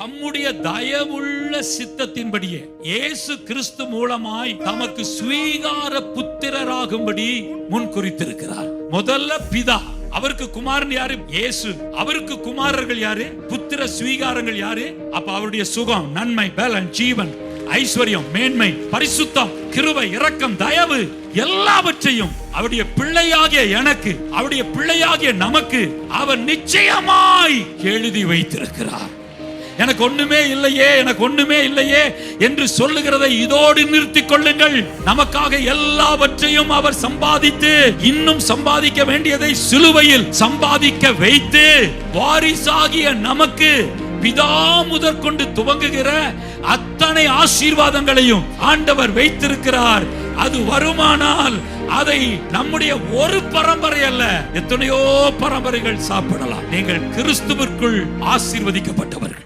தம்முடைய தயவுள்ள சித்தத்தின்படியே இயேசு கிறிஸ்து மூலமாய் தமக்கு ஸ்வீகார புத்திரராகும்படி முன் குறித்திருக்கிறார். முதல்ல பிதா, அவருக்கு குமாரன் யாரு? இயேசு. அவருக்கு குமாரர்கள் யாரு? புத்திர ஸ்வீகாரங்கள் யாரு? அப்ப அவருடைய சுகம், நன்மை, பலன், ஜீவன், ஐஸ்வர்யம், மேன்மை, பரிசுத்தம், கிருபை, இரக்கம், தயவு எல்லாவற்றையும் அவருடைய பிள்ளையாகிய எனக்கு, அவருடைய பிள்ளையாகிய நமக்கு அவர் நிச்சயமாய் எழுதி வைத்திருக்கிறார். எனக்கு ஒண்ணுமே இல்லையே, எனக்கு ஒண்ணுமே இல்லையே என்று சொல்லுகிறதை இதோடு நிறுத்திக் கொள்ளுங்கள். நமக்காக எல்லாவற்றையும் அவர் சம்பாதித்து, இன்னும் சம்பாதிக்க வேண்டியதை சிலுவையில் சம்பாதிக்க வைத்து, வாரிசாகிய நமக்கு பிதா முதற்கொண்டு துவங்குகிற அத்தனை ஆசீர்வாதங்களையும் ஆண்டவர் வைத்திருக்கிறார். அது வருமானால் அதை நம்முடைய ஒரு பரம்பரை அல்ல, எத்தனையோ பரம்பரைகள் சாப்பிடலாம். நீங்கள் கிறிஸ்துவிற்குள் ஆசீர்வதிக்கப்பட்டவர்கள்.